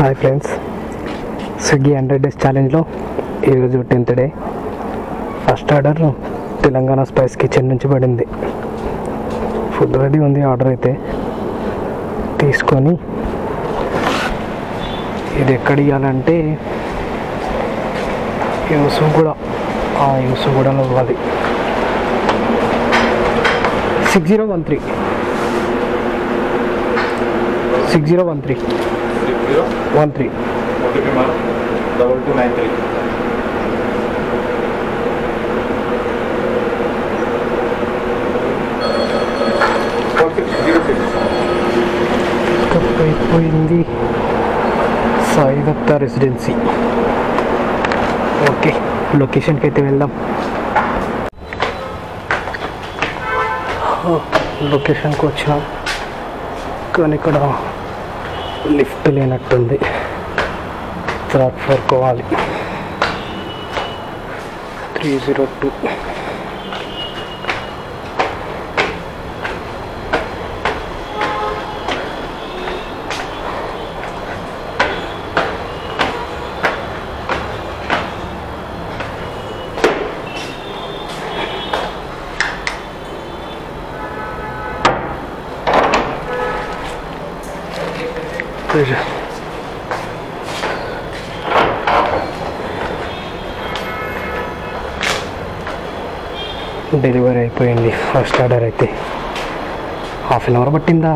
Hi friends, Swiggy 100 days ఛాలెంజ్లో ఈరోజు 10th day. First order Telangana spice kitchen నుంచి పడింది. Food ready ఉంది. ఆర్డర్ అయితే తీసుకొని ఇది ఎక్కడ ఇవ్వాలంటే యూసుగూడలో ఇవ్వాలి. 6013 2293 అయిపోయింది. సాయి దత్త రెసిడెన్సీ. ఓకే, లొకేషన్కి అయితే వెళ్దాం. లొకేషన్కి వచ్చినాం కానీ ఇక్కడ లిఫ్ట్ లేనట్టుంది. 3rd floor పోవాలి. 302. డెలివరీ అయిపోయింది. ఫస్ట్ ఆర్డర్ అయితే ½ an hour పట్టిందా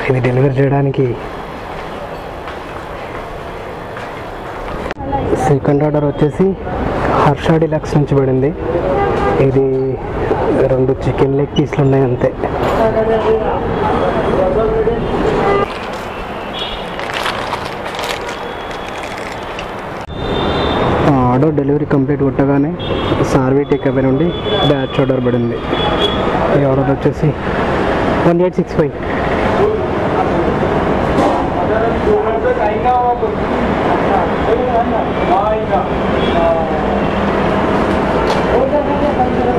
ఇది డెలివరీ చేయడానికి. సెకండ్ ఆర్డర్ వచ్చేసి హర్ష డిలక్స్ నుంచి పడింది. ఇది 2 చికెన్ లెగ్ పీస్లు ఉన్నాయి అంతే. ఆర్డర్ డెలివరీ కంప్లీట్ కొట్టగానే సార్వీ టేక్అవే నుండి బ్యాచ్ ఆర్డర్ పడింది. ఈ ఆర్డర్ వచ్చేసి 1865.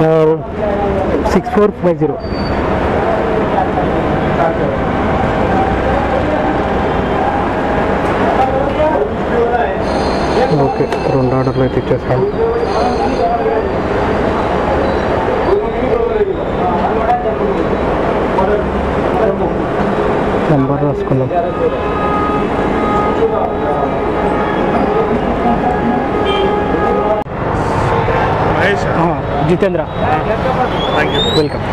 और 6450. ఓకే, 2 ఆర్డర్లు అయితే ఇచ్చేసాను. నెంబర్ రాసుకుందాం. జితేంద్ర, వెల్కమ్.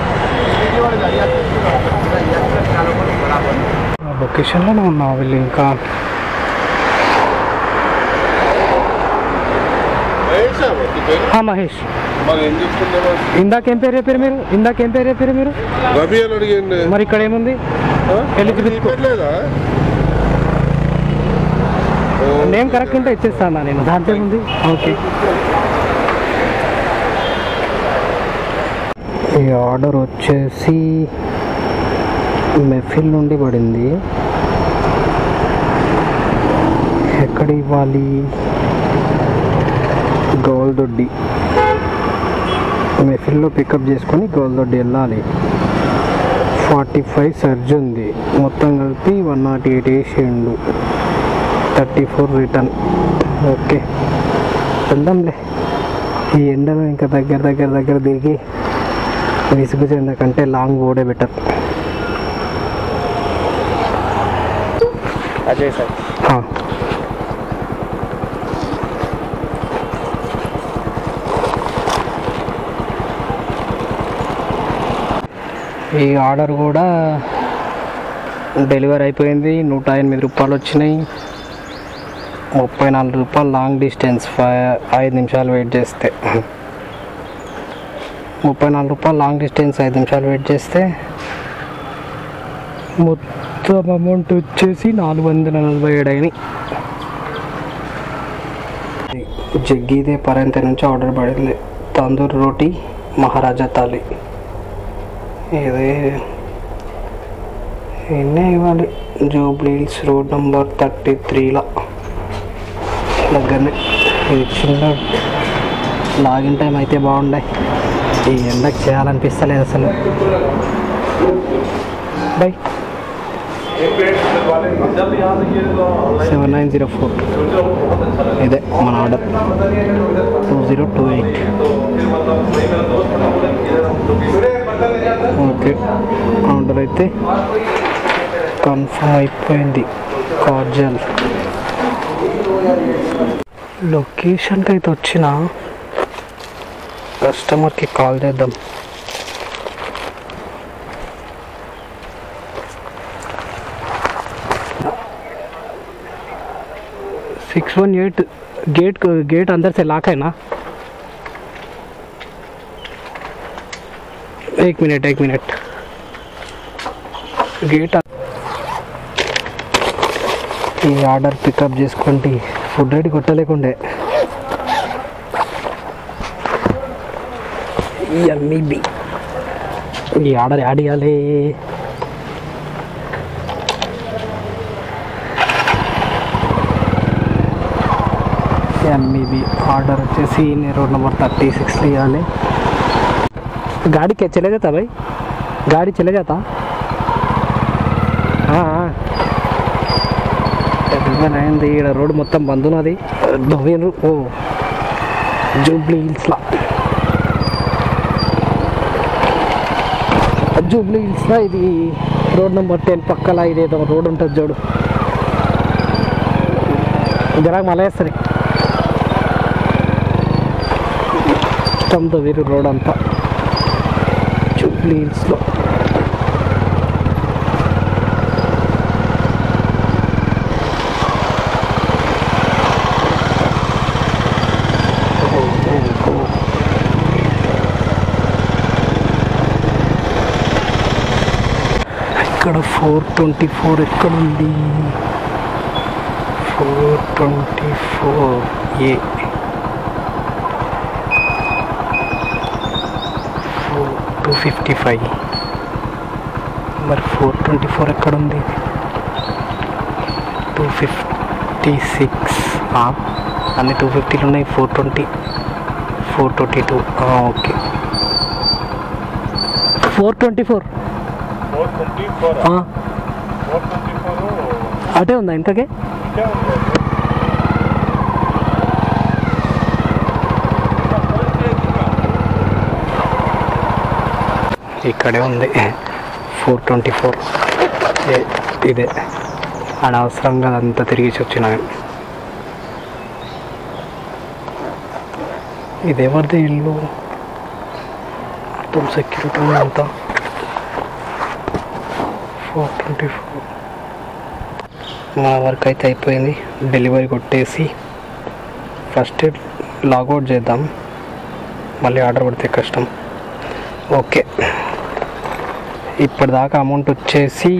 లొకేషన్లోనే ఉన్నా వీళ్ళు. ఇంకా మహేష్. ఇందాకేం పేరు చెప్పారు మీరు? రవి అని అడిగండి. మరి ఇక్కడ ఏముంది? నేమ్ కరెక్ట్ ఉంటే ఇచ్చేస్తాను నేను. దాంట్లో ఏముంది? ఓకే. ఈ ఆర్డర్ వచ్చేసి మెఫిల్ నుండి పడింది. ఎక్కడ ఇవ్వాలి? గోల్దొడ్డి. మెఫిల్లో పికప్ చేసుకొని గోల్దొడ్డి వెళ్ళాలి. 45 సర్జ్ ఉంది. మొత్తం కలిపి 108 వేసిండు. 34 రిటర్న్. ఓకే, వెళ్దాంలే. ఈ ఎండలో ఇంకా దగ్గర దిగి విసుగు చెందకంటే లాంగ్ పోడే బెటర్. అజయ్ సార్. ఈ ఆర్డర్ కూడా డెలివరీ అయిపోయింది. 108 రూపాయలు వచ్చినాయి. 34 రూపాయలు లాంగ్ డిస్టెన్స్. 5 నిమిషాలు వెయిట్ చేస్తే 34 రూపాయలు లాంగ్ డిస్టెన్స్. 5 నిమిషాలు వెయిట్ చేస్తే మొత్తం అమౌంట్ వచ్చేసి 447 అయినాయి. జగ్గీదే పరంత నుంచి ఆర్డర్ పడింది. తందూరి రోటీ మహారాజా థాలి. ఇది ఎన్నే ఇవ్వాలి? జూబ్లీహిల్స్ రోడ్ నెంబర్ 33లో దగ్గరనే. ఇది చిన్న లాగిన్ టైం అయితే బాగుండే. ఈ ఎండకు చేయాలనిపిస్తలేదు అసలు. బై. 7904 ఇదే మన ఆర్డర్ 2028. ఓకే, ఆర్డర్ అయితే కన్ఫర్మ్ అయిపోయింది. కాజల్ లొకేషన్కి అయితే వచ్చిన కస్టమర్కి కాల్ చేద్దాం. (618) गेट अंदर से लॉक है ना? एक मिनट गेट ఈ ఆర్డర్ పికప్ చేసుకోండి. ఫుడ్ రెడీ కొట్టలేకుండే ఎమ్మిబి ఈ ఆర్డర్ యాడ్ చేయాలి. एमईबी ऑर्डर వచ్చేసి रोड नंबर 36 लिया. गाड़ी क्या चले जाता भाई? गाड़ी चले जाता? అయింది ఇక్కడ రోడ్ మొత్తం బంద్ ఉన్నది. దొవ్వేరు ఓ జూబ్లీ హిల్స్లా ఇది రోడ్ నెంబర్ 10 పక్కల ఇదేదో రోడ్ ఉంటుంది చూడు. జరాకు మళ్ళీ వేస్తుంది ఇష్టంతో వేరు రోడ్ అంతా జూబ్లీ హిల్స్లో. ఇక్కడ 424 ఎక్కడుంది? 424A 255. మరి 424 ఎక్కడుంది? 256. అన్ని 250లు ఉన్నాయి. 420 422. ఓకే 424 అటే ఉందా ఇంతకే? ఇక్కడే ఉంది 424. ఇదే అనవసరంగా అదంతా తిరిగి వచ్చిన. ఇదేవరిది ఇల్లు? మొత్తం సెక్యూరిటీ అంతా 424. మా వర్క్ అయితే అయిపోయింది. డెలివరీ కొట్టేసి ఫస్ట్ లాగౌట్ చేద్దాం, మళ్ళీ ఆర్డర్ పడితే కష్టం. ఓకే, ఇప్పటిదాకా అమౌంట్ వచ్చేసి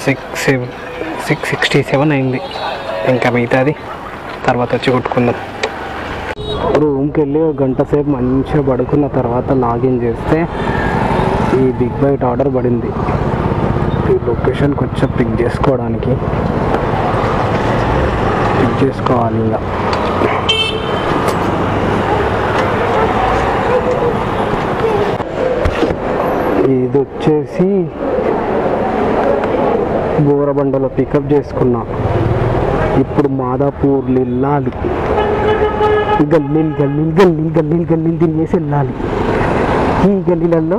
667 అయింది. ఇంకా మిగతాది తర్వాత వచ్చి కొట్టుకుందాం. రూమ్కి వెళ్ళి ఒక గంట సేపు మంచిగా పడుకున్న తర్వాత లాగిన్ చేస్తే ఈ బిగ్ బైట్ ఆర్డర్ పడింది. ఈ లొకేషన్కి వచ్చి పిక్ చేసుకోవాలి. ఇంకా ఇది వచ్చేసి బోరబండలో పికప్ చేసుకున్నా. ఇప్పుడు మాదాపూర్ వెళ్ళాలి. గల్లీలు తిరిగేసి వెళ్ళాలి. ఈ గల్లీలలో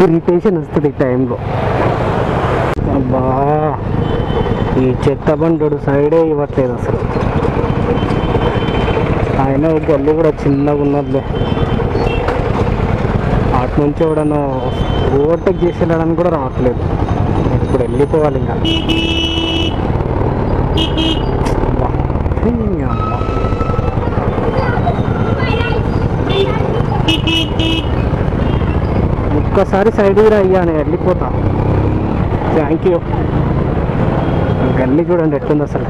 ఇరిటేషన్ వస్తుంది ఈ టైంలో. అబ్బా, ఈ చెత్త బండు సైడే ఇవ్వట్లేదు అసలు. ఆయన గల్లీ కూడా చిన్నగా ఉన్నదిలే. అటు నుంచి ఎవడన్నా ఓవర్టేక్ చేసి వెళ్ళడానికి కూడా రావట్లేదు. ఇప్పుడు వెళ్ళిపోవాలి ఇంకా. ఒక్కసారి సైడ్ కూడా అయ్యాను, వెళ్ళిపోతా. Thank you. గల్లీ చూడండి ఎట్టుంది అసలు.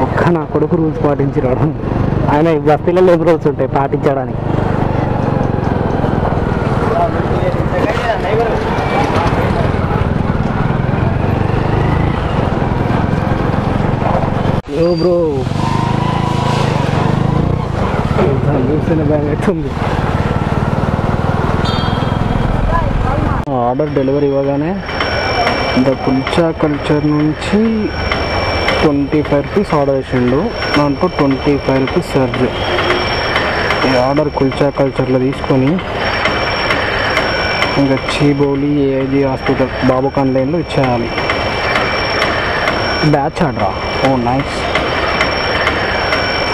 ఒక్క నా కొడుకు రూల్స్ పాటించి రావడం. ఆయన ఈ బస్తీలలో ఏం రూల్స్ ఉంటాయి పాటించడానికి? బ్రో చూసిన భయం అవుతుంది. ఆర్డర్ డెలివరీ ఇవ్వగానే ద కుల్చా కల్చర్ నుంచి 25 రూపీస్ ఆర్డర్ చేసిండు, దాంట్లో 25 రూపీస్ ఛార్జ్. ఈ ఆర్డర్ కుల్చా కల్చర్లో తీసుకొని ఇంకా చీబౌలి ఏఐజీ హాస్పిటల్ బాబుఖాన్ లైన్లో ఇచ్చేయాలి. బ్యాచ్ ఆర్డరా? ఓ నైస్.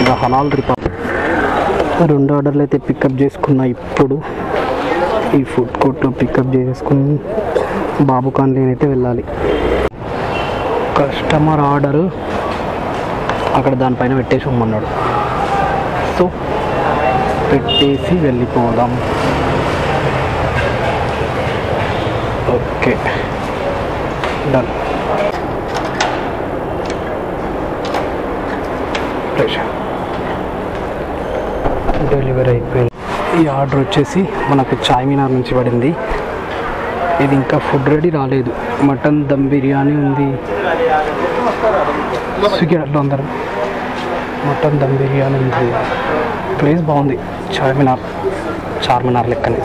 ఇంకా హలాల్ ట్రిప్. 2 ఆర్డర్లు అయితే పికప్ చేసుకున్నా. ఇప్పుడు ఈ ఫుడ్ కోర్ట్లో పికప్ చేసుకుని బాబుఖాన్ లేన్ అయితే వెళ్ళాలి. కస్టమర్ ఆర్డరు అక్కడ దానిపైన పెట్టేసి ఇమ్మన్నాడు, సో పెట్టేసి వెళ్ళిపోదాం. Okay done. డెలివరీ అయిపోయింది. ఈ ఆర్డర్ వచ్చేసి మనకు చార్మినార్ నుంచి పడింది. ఇది ఇంకా ఫుడ్ రెడీ రాలేదు. మటన్ దమ్ బిర్యానీ ఉంది. స్విగ్గీ అట్లా అందరం మటన్ దమ్ బిర్యానీ ఉంది. ప్లేస్ బాగుంది. చార్మినార్ లెక్కనే.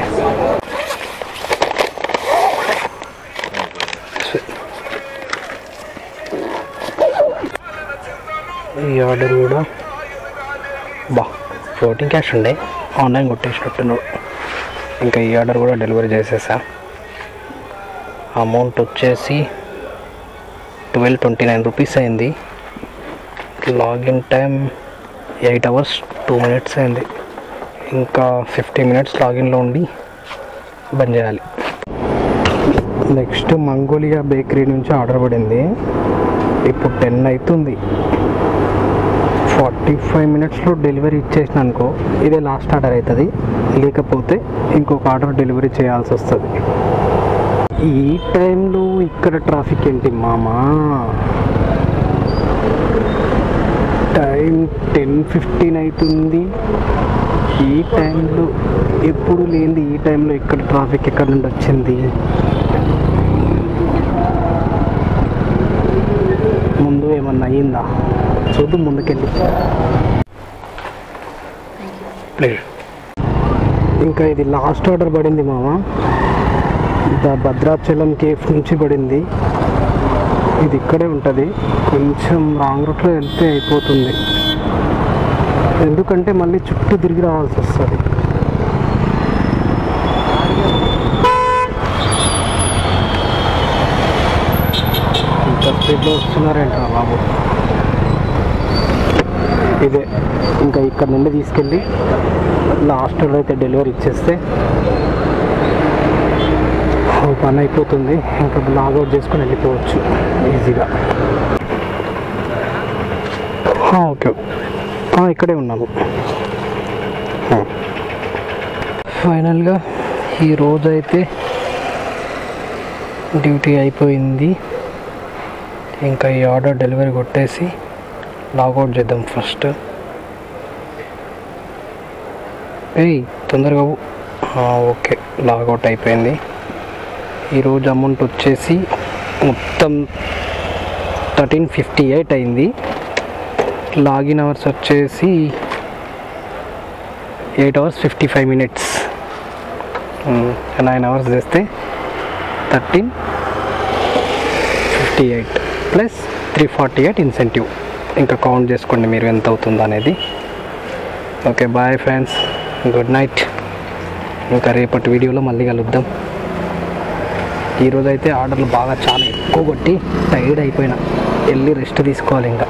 ఈ ఆర్డర్ కూడా ఫ్లోటింగ్ క్యాష్ ఉండే, ఆన్లైన్ కొట్టేసినట్టున్నాడు. ఇంకా ఈ ఆర్డర్ కూడా డెలివరీ చేసేసా. అమౌంట్ వచ్చేసి 1229 రూపీస్ అయింది. లాగిన్ టైం 8 అవర్స్ 2 మినిట్స్ అయింది. ఇంకా 50 మినిట్స్ లాగిన్లో ఉండి బంద్ చేయాలి. నెక్స్ట్ మంగోలియా బేకరీ నుంచి ఆర్డర్ పడింది. ఇప్పుడు 10 అవుతుంది. 45 మినిట్స్లో డెలివరీ ఇచ్చేసిన అనుకో, ఇదే లాస్ట్ ఆర్డర్ అవుతుంది. లేకపోతే ఇంకొక ఆర్డర్ డెలివరీ చేయాల్సి వస్తుంది. ఈ టైంలో ఇక్కడ ట్రాఫిక్ ఏంటి మామా? టైం 10:15 అవుతుంది. ఈ టైంలో ఎప్పుడు లేనిది ఈ టైంలో ఇక్కడ ట్రాఫిక్ ఎక్కడి నుండి వచ్చింది? ముందు ఏమన్నా అయ్యిందా చూద్దాం ముందుకెళ్ళి. ఇంకా ఇది లాస్ట్ ఆర్డర్ పడింది మామ. ద భద్రాచలం కేఫ్ నుంచి పడింది. ఇది ఇక్కడే ఉంటుంది. కొంచెం రాంగ్ రూట్లో వెళ్తే అయిపోతుంది, ఎందుకంటే మళ్ళీ చుట్టూ తిరిగి రావాల్సి వస్తుంది. ఇంత స్పీడ్లో వస్తున్నారేంట్రా బాబు? ఇదే ఇంకా ఇక్కడ నుండి తీసుకెళ్ళి లాస్ట్లో అయితే డెలివరీ ఇచ్చేస్తే పని అయిపోతుంది. ఇంకా లాగౌట్ చేసుకొని వెళ్ళిపోవచ్చు ఈజీగా. ఓకే, ఇక్కడే ఉన్నాము. ఫైనల్గా ఈరోజు అయితే డ్యూటీ అయిపోయింది. ఇంకా ఈ ఆర్డర్ డెలివరీ కొట్టేసి లాగౌట్ చేద్దాం ఫస్ట్. తొందరగా. ఓకే, లాగౌట్ అయిపోయింది. ఈరోజు అమౌంట్ వచ్చేసి మొత్తం 1358 అయింది. లాగిన్ అవర్స్ వచ్చేసి 8 అవర్స్ 55 మినిట్స్. 9 అవర్స్ చేస్తే 1358 ప్లస్ 348 ఇన్సెంటివ్. ఇంకా కౌంట్ చేసుకోండి మీరు ఎంత అవుతుందో అనేది. Okay, bye friends, good night. ఇంకా రేపటి వీడియోలో మళ్ళీ కలుద్దాం. ఈరోజు అయితే ఆర్డర్లు బాగా చాలా ఎక్కువ కొట్టి టైర్డ్ అయిపోయినా, వెళ్ళి రెస్ట్ తీసుకోవాలి ఇంకా.